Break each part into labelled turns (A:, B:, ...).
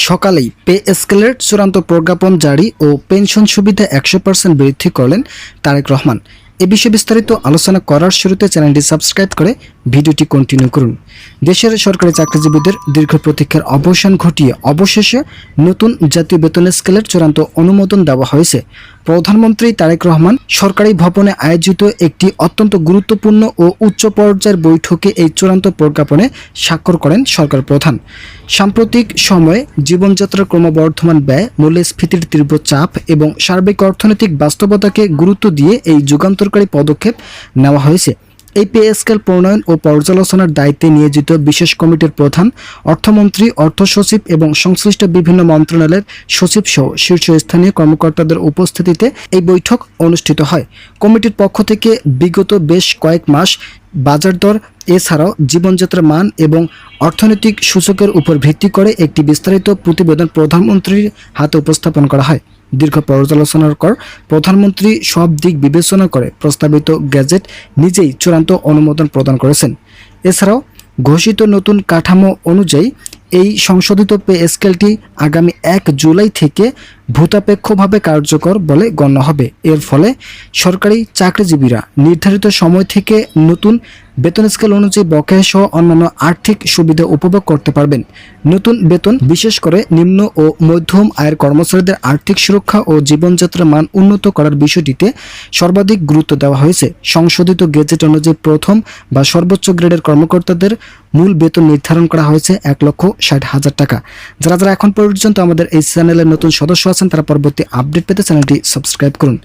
A: সকালেই পে স্কেলের চূড়ান্ত প্রজ্ঞাপন জারি ও পেনশন সুবিধা 100% বৃদ্ধি করলেন তারেক রহমান। এ বিষয়ে বিস্তারিত আলোচনা করার শুরুতে চ্যানেলটি সাবস্ক্রাইব করে ভিডিওটি কন্টিনিউ করুন। দেশের সরকারি চাকরিজীবীদের দীর্ঘ প্রতীক্ষার অবসান ঘটিয়ে অবশেষে নতুন জাতীয় বেতন স্কেলের চূড়ান্ত অনুমোদন দেওয়া হয়েছে। প্রধানমন্ত্রী তারেক রহমান সরকারি ভবনে আয়োজিত একটি অত্যন্ত গুরুত্বপূর্ণ ও উচ্চ পর্যায়ের বৈঠকে এই চূড়ান্ত প্রজ্ঞাপনে স্বাক্ষর করেন সরকার প্রধান। সাম্প্রতিক সময়ে জীবনযাত্রার ক্রমবর্ধমান ব্যয়, মূল্যস্ফীতির তীব্র চাপ এবং সার্বিক অর্থনৈতিক বাস্তবতাকে গুরুত্ব দিয়ে এই যুগান্তকারী পদক্ষেপ নেওয়া হয়েছে। এই পে স্কেল প্রণয়ন ও পর্যালোচনার দায়িত্বে নিয়োজিত বিশেষ কমিটির প্রধান, অর্থমন্ত্রী, অর্থ সচিব এবং সংশ্লিষ্ট বিভিন্ন মন্ত্রণালয়ের সচিব সহ শীর্ষস্থানীয় কর্মকর্তাদের উপস্থিতিতে এই বৈঠক অনুষ্ঠিত হয়। কমিটির পক্ষ থেকে বিগত বেশ কয়েক মাস বাজার দর এছাড়াও জীবনযাত্রার মান এবং অর্থনৈতিক সূচকের উপর ভিত্তি করে একটি বিস্তারিত প্রতিবেদন প্রধানমন্ত্রীর হাতে উপস্থাপন করা হয়। দীর্ঘ পর্যালোচনার পর প্রধানমন্ত্রী সব দিক বিবেচনা করে প্রস্তাবিত গ্যাজেট নিজেই চূড়ান্ত অনুমোদন প্রদান করেছেন। এছাড়াও ঘোষিত নতুন কাঠামো অনুযায়ী এই সংশোধিত পে স্কেলটি আগামী 1 জুলাই থেকে ভূতাপেক্ষভাবে কার্যকর বলে গণ্য হবে। এর ফলে সরকারি চাকরিজীবীরা নির্ধারিত সময় থেকে নতুন বেতন স্কেল অনুযায়ী বকেয়া সহ অন্যান্য আর্থিক সুবিধা উপভোগ করতে পারবেন। নতুন বেতন বিশেষ করে নিম্ন ও মধ্যম আয়ের কর্মচারীদের আর্থিক সুরক্ষা ও জীবনযাত্রার মান উন্নত করার বিষয়টিতে সর্বাধিক গুরুত্ব দেওয়া হয়েছে। সংশোধিত গেজেট অনুযায়ী প্রথম বা সর্বোচ্চ গ্রেডের কর্মকর্তাদের মূল বেতন নির্ধারণ করা হয়েছে 1,60,000 টাকা। যারা এখন পর্যন্ত আমাদের এই চ্যানেলের নতুন সদস্য আছেন তারা পরবর্তী আপডেট পেতে চ্যানেলটি সাবস্ক্রাইব করুন।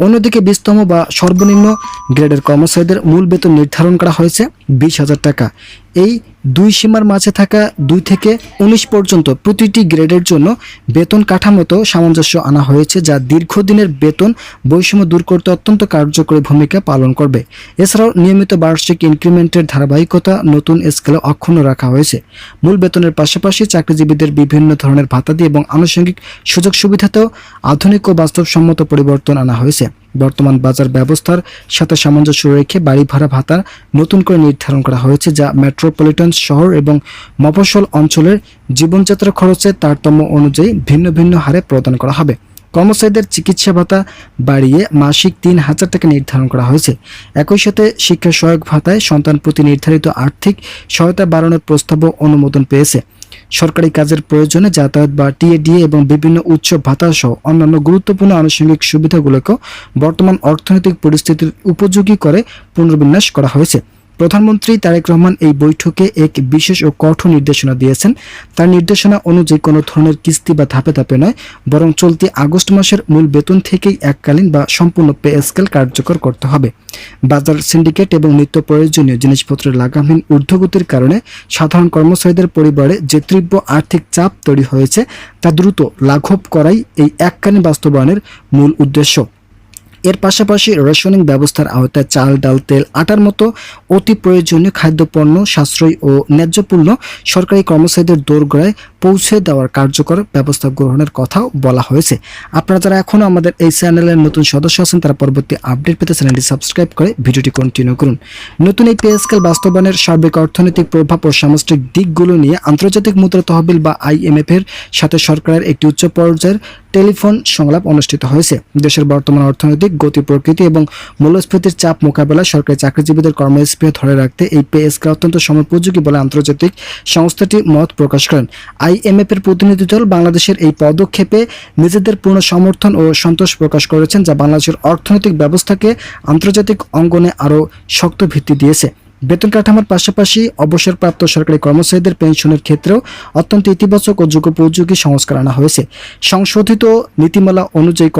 A: অন্যদিকে 20তম বা সর্বনিম্ন গ্রেডের কর্মচারীদের মূল বেতন নির্ধারণ করা হয়েছে 20,000 টাকা। এই দুই সীমার মাঝে থাকা 2 থেকে 19 পর্যন্ত প্রতিটি গ্রেডের জন্য বেতন কাঠামোতে সামঞ্জস্য আনা হয়েছে, যা দীর্ঘদিনের বেতন বৈষম্য দূর করতে অত্যন্ত কার্যকরী ভূমিকা পালন করবে। এছাড়াও নিয়মিত বার্ষিক ইনক্রিমেন্টের ধারাবাহিকতা নতুন স্কেলে অক্ষুণ্ণ রাখা হয়েছে। মূল বেতনের পাশাপাশি চাকরিজীবীদের বিভিন্ন ধরনের ভাতাদি এবং আনুষঙ্গিক সুযোগ সুবিধাতেও আধুনিক ও বাস্তবসম্মত পরিবর্তন আনা হয়েছে। বর্তমান বাজার ব্যবস্থার সাথে সামঞ্জস্য রেখে বাড়ি ভাড়া ভাতা নতুন করে নির্ধারণ করা হয়েছে, যা মেট্রোপলিটন শহর এবং মফস্বল অঞ্চলের জীবনযাত্রা খরচের তারতম্য অনুযায়ী ভিন্ন ভিন্ন হারে প্রদান করা হবে। কর্মচারীদের চিকিৎসা ভাতা বাড়িয়ে মাসিক 3,000 টাকা নির্ধারণ করা হয়েছে। একই সাথে শিক্ষা সহায়ক ভাতায় সন্তান প্রতি নির্ধারিত আর্থিক সহায়তা বাড়ানোর প্রস্তাবও অনুমোদন পেয়েছে। সরকারি কাজের প্রয়োজনে যাতায়াত বা টিএডিএ এবং বিভিন্ন উচ্চ ভাতা সহ অন্যান্য গুরুত্বপূর্ণ আনুষঙ্গিক সুবিধাগুলোকেও বর্তমান অর্থনৈতিক পরিস্থিতির উপযোগী করে পুনর্বিন্যাস করা হয়েছে। প্রধানমন্ত্রী তারেক রহমান এই বৈঠকে এক বিশেষ ও কঠোর নির্দেশনা দিয়েছেন। তার নির্দেশনা অনুযায়ী কোনো ধরনের কিস্তি বা ধাপে ধাপে নয়, বরং চলতি আগস্ট মাসের মূল বেতন থেকেই এককালীন বা সম্পূর্ণ পে স্কেল কার্যকর করতে হবে। বাজার সিন্ডিকেট এবং নিত্য প্রয়োজনীয় জিনিসপত্রের লাগামহীন ঊর্ধ্বগতির কারণে সাধারণ কর্মচারীদের পরিবারে যে তীব্র আর্থিক চাপ তৈরি হয়েছে তা দ্রুত লাঘব করাই এই এককালীন বাস্তবায়নের মূল উদ্দেশ্য। এর পাশাপাশি রেশনিং ব্যবস্থার আওতায় চাল, ডাল, তেল, আটার মতো অতি প্রয়োজনীয় খাদ্যপণ্য সাশ্রয়ী ও ন্যায্যপূর্ণ সরকারি কর্মচারীদের দোরগোড়ায় পৌঁছে দেওয়ার কার্যকর ব্যবস্থা গ্রহণের কথাও বলা হয়েছে। আপনারা যারা এখনও আমাদের এই চ্যানেলের নতুন সদস্য আছেন তারা পরবর্তী আপডেট পেতে চ্যানেলটি সাবস্ক্রাইব করে ভিডিওটি কন্টিনিউ করুন। নতুন এই পে স্কেল বাস্তবায়নের সার্বিক অর্থনৈতিক প্রভাব ও সামষ্টিক দিকগুলো নিয়ে আন্তর্জাতিক মুদ্রা তহবিল বা IMF এর সাথে সরকারের একটি উচ্চ পর্যায়ের টেলিফোন সংলাপ অনুষ্ঠিত হয়েছে। দেশের বর্তমান অর্থনৈতিক গতি প্রকৃতি এবং মূল্যস্ফীতির চাপ মোকাবেলায় সরকারি চাকরিজীবীদের কর্মস্পৃহা ধরে রাখতে এই পে স্কেল অত্যন্ত সময়োপযোগী বলে আন্তর্জাতিক সংস্থাটি মত প্রকাশ করেন। IMF এর প্রতিনিধি দল বাংলাদেশের এই পদক্ষেপে নিজেদের পূর্ণ সমর্থন ও সন্তোষ প্রকাশ করেছেন, যা বাংলাদেশের অর্থনৈতিক ব্যবস্থাকে আন্তর্জাতিক অঙ্গনে আরও শক্ত ভিত্তি দিয়েছে। বেতন কাঠামোর পাশাপাশি অবসরপ্রাপ্ত সরকারি কর্মচারীদের পেনশনের ক্ষেত্রেও অত্যন্ত ইতিবাচক ও যুগোপযোগী সংস্কার আনা হয়েছে। সংশোধিত নীতিমালা অনুযায়ী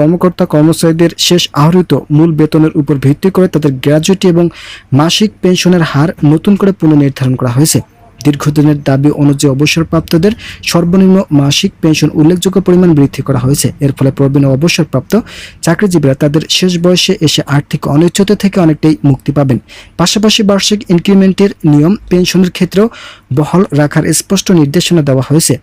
A: কর্মচারীদের শেষ আহরিত মূল বেতনের উপর ভিত্তি করে তাদের গ্র্যাজুইটি এবং মাসিক পেনশনের হার নতুন করে পুনর্নির্ধারণ করা হয়েছে। দীর্ঘদিনের দাবি অনুযায়ী অবসরপ্রাপ্তদের সর্বনিম্ন মাসিক পেনশন উল্লেখযোগ্য পরিমাণ বৃদ্ধি করা হয়েছে। এর ফলে প্রবীণ ও অবসরপ্রাপ্ত চাকরিজীবীরা তাদের শেষ বয়সে এসে আর্থিক অনিশ্চয়তা থেকে অনেকটাই মুক্তি পাবেন। পাশাপাশি বার্ষিক ইনক্রিমেন্টের নিয়ম পেনশনের ক্ষেত্রেও বহাল রাখার স্পষ্ট নির্দেশনা দেওয়া হয়েছে।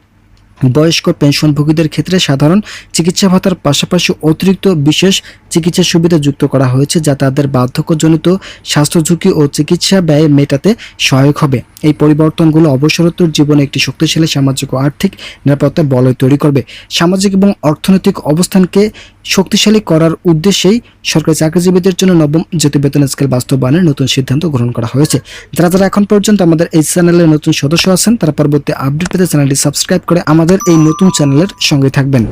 A: বয়স্ক পেনশনভোগীদের ক্ষেত্রে সাধারণ চিকিৎসা ভাতার পাশাপাশি অতিরিক্ত বিশেষ চিকিৎসা সুবিধা যুক্ত করা হয়েছে, যা তাদের বার্ধক্যজনিত স্বাস্থ্য ঝুঁকি ও চিকিৎসা ব্যয় মেটাতে সহায়ক হবে। এই পরিবর্তনগুলো অবসরোত্তর জীবনে একটি শক্তিশালী সামাজিক ও আর্থিক নিরাপত্তার বলয় তৈরি করবে। সামাজিক এবং অর্থনৈতিক অবস্থানকে শক্তিশালী করার উদ্দেশ্যেই সরকারি চাকরিজীবীদের জন্য নবম জাতীয় বেতন স্কেল বাস্তবায়নের নতুন সিদ্ধান্ত গ্রহণ করা হয়েছে। যারা এখন পর্যন্ত আমাদের এই চ্যানেলের নতুন সদস্য আছেন, তারা পরবর্তী আপডেট পেতে চ্যানেলটি সাবস্ক্রাইব করে আমাদের এই নতুন চ্যানেলের সঙ্গে থাকবেন।